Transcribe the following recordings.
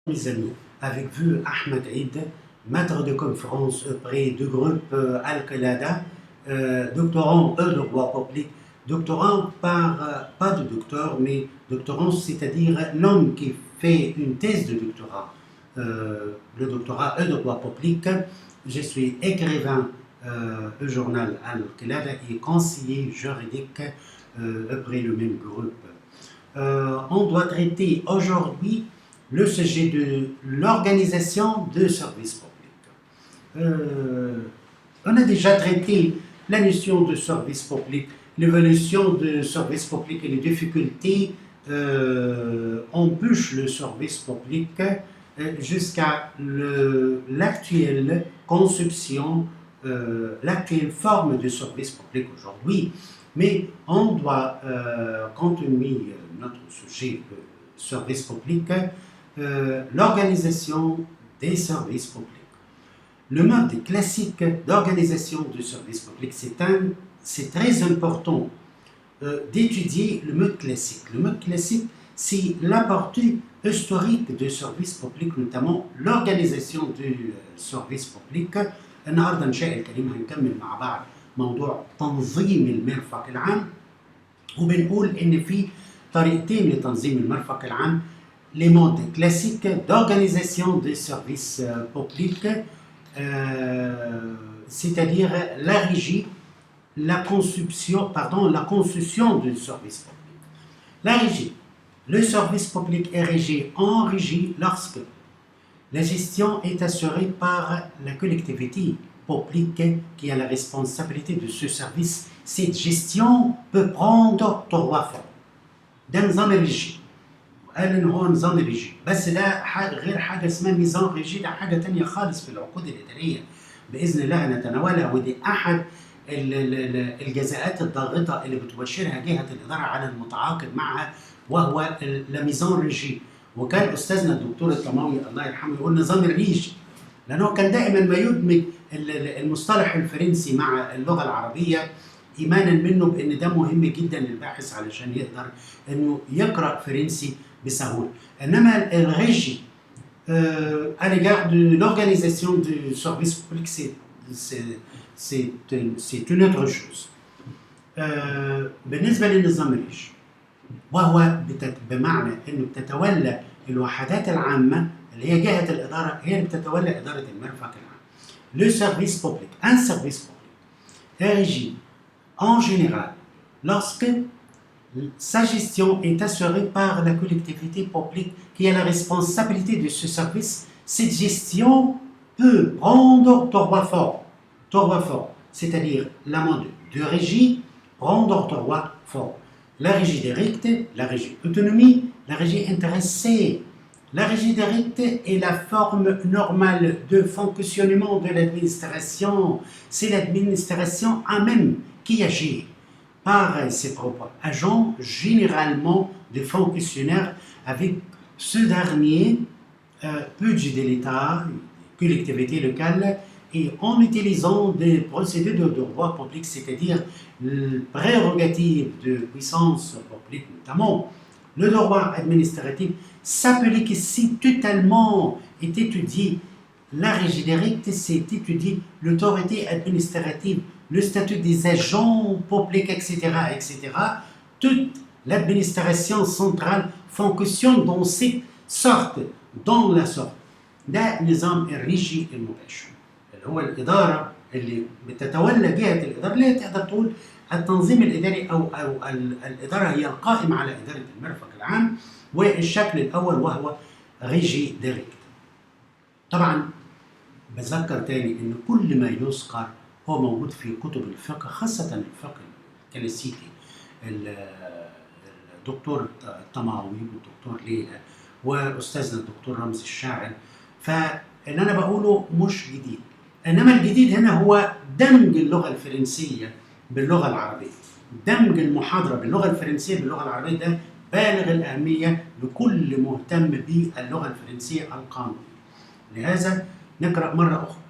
Mes amis, avec vous, Ahmed Eid, maître de conférence auprès du groupe Al-Qalada, doctorant de droit public, doctorant pas de docteur, mais doctorant, c'est-à-dire l'homme qui fait une thèse de doctorat. Le doctorat de droit public, je suis écrivain au journal Al-Qalada et conseiller juridique auprès le même groupe. On doit traiter aujourd'hui le sujet de l'organisation de services publics. On a déjà traité la notion de service public, l'évolution de service public et les difficultés empêchent le service public jusqu'à l'actuelle conception, l'actuelle forme de service public aujourd'hui. Mais on doit continuer notre sujet de service public, l'organisation des services publics. Le mode classique d'organisation du service public, c'est très important d'étudier le mode classique. Le mode classique, c'est la partie historique du service public, notamment l'organisation du service public. النهارده إن شاء الكريم هنكمل مع بعض موضوع تنظيم المرفق العام، وبنقول إن في طريقتين لتنظيم المرفق العام. Les modes classiques d'organisation des services publics, c'est-à-dire la régie, la construction du service public. La régie. Le service public est régi en régie lorsque la gestion est assurée par la collectivité publique qui a la responsabilité de ce service. Cette gestion peut prendre trois formes. ده نظام الريجي. قال ان هو نظام الريجي، بس ده غير حاجه اسمها ميزان ريجي، ده حاجه تانية خالص في العقود الاداريه باذن الله هنتناولها، ودي احد الجزاءات الضاغطه اللي بتبشرها جهه الاداره على المتعاقد معها، وهو الميزان ريجي. وكان استاذنا الدكتور الطماوي الله يرحمه يقول نظام الريجي، لانه كان دائما ما يدمج المصطلح الفرنسي مع اللغه العربيه ايمانا منه بان ده مهم جدا للباحث علشان يقدر انه يقرا فرنسي بسهوله. انما الريجي à l'égard de l'organisation du service public, c'est une autre chose. بالنسبه للنظام الريجي وهو بمعنى انه بتتولى الوحدات العامه اللي هي جهه الاداره، هي اللي بتتولى اداره المرفق العام. Le service public, un service public est régi en général lorsque sa gestion est assurée par la collectivité publique qui a la responsabilité de ce service. Cette gestion peut prendre trois formes, c'est-à-dire la mode de régie prendre trois formes. La régie directe, la régie autonomie, la régie intéressée. La régie directe est la forme normale de fonctionnement de l'administration. C'est l'administration elle-même qui agit par ses propres agents, généralement des fonctionnaires, avec ce dernier budget de l'État, collectivité locale, et en utilisant des procédures de droit public, c'est-à-dire prérogatives de puissance publique notamment. Le droit administratif s'applique ici totalement, est étudié. La régie directe, c'est étudier l'autorité administrative, le statut des agents publics, etc., etc. Toute l'administration centrale fonctionne dans cette sorte, dans la sorte. ده نظام الريجي المباشر اللي هو الإدارة اللي بتتولى جهة الإدارة، اللي هي تقدر تقول التنظيم الإداري أو الإدارة هي القائمة على إدارة المرفق العام، والشكل الأول وهو ريجي ديريكت. طبعا بذكر تاني إن كل ما يذكر هو موجود في كتب الفقه، خاصة الفقه الكلاسيكي. الدكتور الطماوي والدكتور ليلى وأستاذنا الدكتور رمزي الشاعر. فاللي أنا بقوله مش جديد، إنما الجديد هنا هو دمج اللغة الفرنسية باللغة العربية. دمج المحاضرة باللغة الفرنسية باللغة العربية ده بالغ الأهمية لكل مهتم باللغة الفرنسية القانونية. لهذا نقرأ مرة أخرى.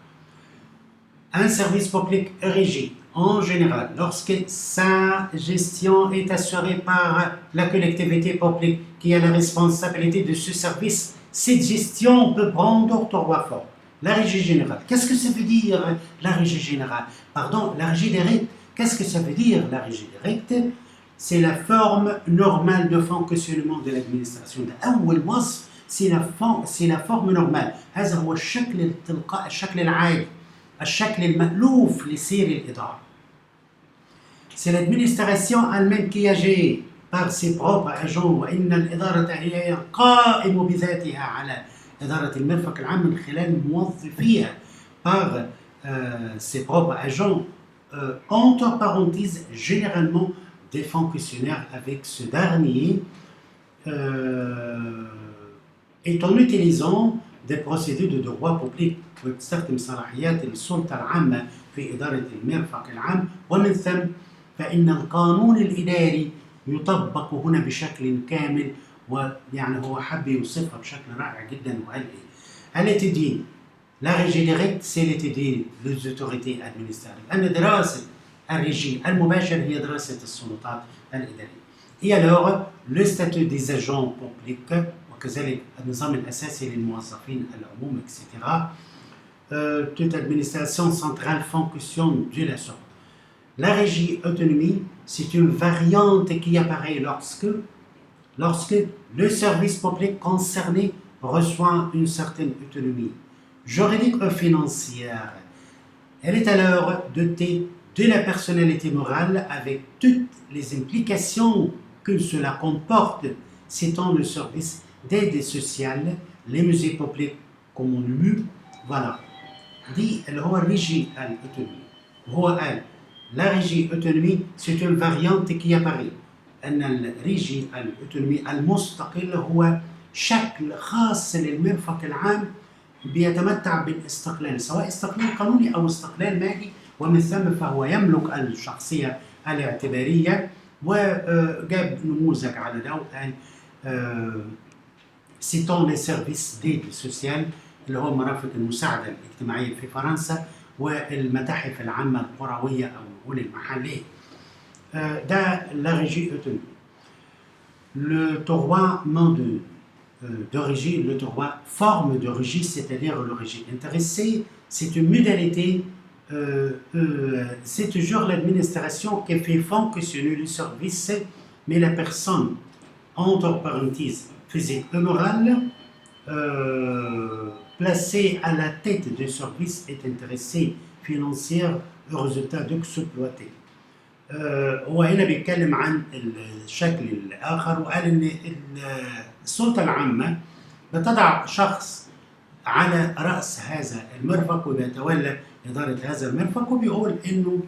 Un service public est régi en général lorsque sa gestion est assurée par la collectivité publique qui a la responsabilité de ce service. cette gestion peut prendre trois formes. La régie générale. Qu'est-ce que ça veut dire la régie générale? Pardon, la régie directe. Qu'est-ce que ça veut dire la régie directe? C'est la forme normale de fonctionnement de l'administration. أول وصف c'est la forme normale. هذا هو الشكل التلقائي، الشكل العادي، الشكل المألوف لسير الإدارة. C'est l'administration elle-même qui agit par ses propres agents، وإن الإدارة هي القائمة بذاتها على إدارة المرفق العام من خلال موظفيها par ses propres agents، entre parenthèses généralement des fonctionnaires avec ce dernier et en utilisant des procédures de droit public. وتستخدم صلاحيات السلطة العامة في إدارة المرفق العام، ومن ثم فإن القانون الإداري يطبق هنا بشكل كامل. ويعني هو حب يوصفها بشكل رائع جدا وقال إيه؟ Elle était dit la régie directe c'est l'étude des autorités administratives. أن دراسة الريجي المباشر هي دراسة السلطات الإدارية. Et alors le statut des agents publics وكذلك النظام الأساسي للموظفين العموم etc. Toute administration centrale fonctionne de la sorte. La régie autonomie, c'est une variante qui apparaît lorsque le service public concerné reçoit une certaine autonomie juridique ou financière. Elle est alors dotée de la personnalité morale avec toutes les implications que cela comporte, citant le service d'aide sociale, les musées publics comme on le voilà. دي اللي هو الريجي الأوتونومي. هو قال la régie autonomie c'est une variante qui apparaît. أن الريجي الأوتونومي المستقل هو شكل خاص للمرفق العام بيتمتع بالاستقلال، سواء استقلال قانوني أو استقلال مالي، ومن ثم فهو يملك الشخصية الاعتبارية. وجاب نموذج على ده وقال citant les services d'aide sociale اللي هو مرافق المساعدة الاجتماعية في فرنسا والمتاحف العامة القروية أو المحلية. ده la régie autonomie. Le droit de régie, le droit forme de régie, c'est-à-dire le régie intéressé, c'est une modalité, c'est toujours l'administration qui fait fonctionner le service, mais la personne, entre parenthèses, physique et morale, placée à la tête du service est intéressée financière au résultat d'exploiter. وهنا بيتكلم عن الشكل الآخر وقال إن السلطة العامة بتضع شخص على رأس هذا المرفق وبيتولى إدارة هذا المرفق، وبيقول إنه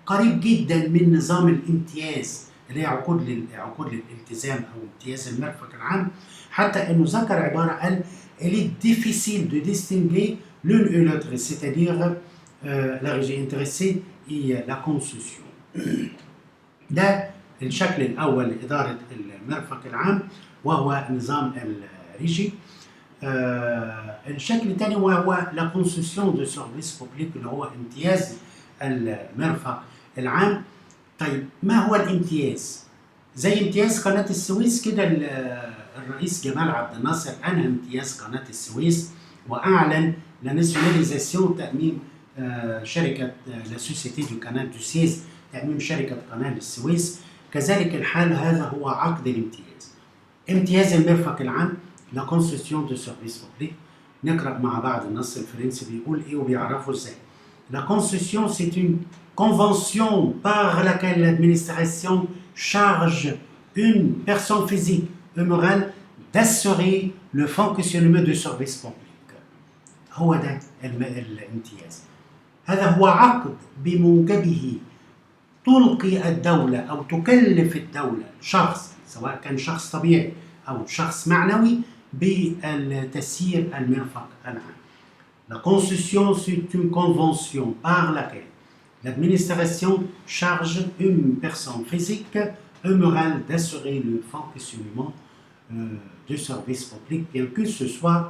قريب جدا من نظام الامتياز اللي هي عقود الالتزام أو امتياز المرفق العام، حتى إنه ذكر عبارة قال il est difficile de distinguer l'une et l'autre, c'est-à-dire la régie intéressée et la concession. ده الشكل الأول لإدارة المرفق العام وهو نظام الريجي. الشكل الثاني وهو لا كونسيسيون دو سيرفيس بوبليك اللي هو امتياز المرفق العام. طيب ما هو الامتياز؟ زي امتياز قناة السويس كده، الرئيس جمال عبد الناصر أنهى امتياز قناة السويس وأعلن لا ناسيوناليزاسيون تأميم شركة لا سوسيتي دو كانال دو سيز، تأميم شركة قناة السويس. كذلك الحال هذا هو عقد الامتياز. امتياز المرفق العام لا كونسيسيون دو سيرفيس بوبليك. نقرأ مع بعض النص الفرنسي بيقول إيه وبيعرفوا إزاي. La concession c'est une convention par laquelle l'administration charge une personne physique et morale d'assurer le fonctionnement du service public. هو ده الامتياز. هذا هو عقد بموجبه تلقي الدولة أو تكلف الدولة شخص، سواء كان شخص طبيعي أو شخص معنوي، بالتسيير المرفق العام. La concession c'est une convention par laquelle l'administration charge une personne physique et morale d'assurer le fonctionnement du service public, bien que ce soit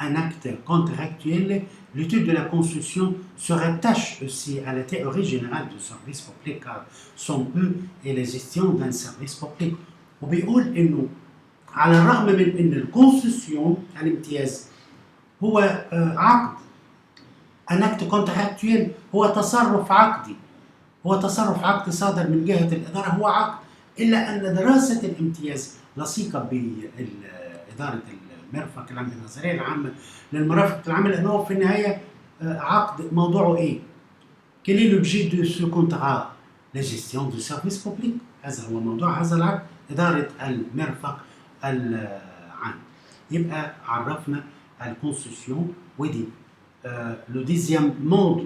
un acte contractuel. L'étude de la concession se rattache aussi à la théorie générale du service public car son but est la gestion d'un service public. وبيقول إنه على الرغم من أن الكونسيسيون الامتياز هو عقد، ان اكت كونتراكتويل هو تصرف عقدي، هو تصرف عقدي صادر من جهة الإدارة، هو عقد، إلا أن دراسة الامتياز لصيقة بإدارة المرفق العام بالنظرية العامة للمرافق العامة، لأنه في النهاية عقد موضوعه إيه؟ Quel est l'objet de ce contrat? La gestion du service public. هذا هو موضوع هذا العقد، إدارة المرفق العام. يبقى عرفنا الكونسيسيون ودي le deuxième mode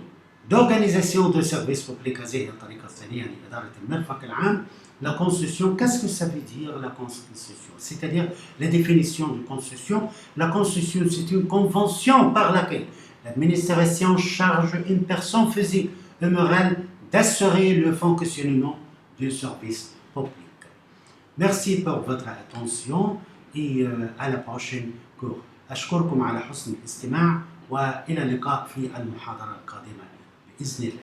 d'organisation de service public. هذه الطريقة الثانية لإدارة المرفق العام. La concession, qu'est-ce que ça veut dire la concession? C'est-à-dire la définition de concession. La concession, c'est une convention par laquelle l'administration charge une personne physique et morale d'assurer le fonctionnement du service public. Merci pour votre attention et à la prochaine cours. أشكركم على حسن الاستماع، وإلى اللقاء في المحاضرة القادمة بإذن الله.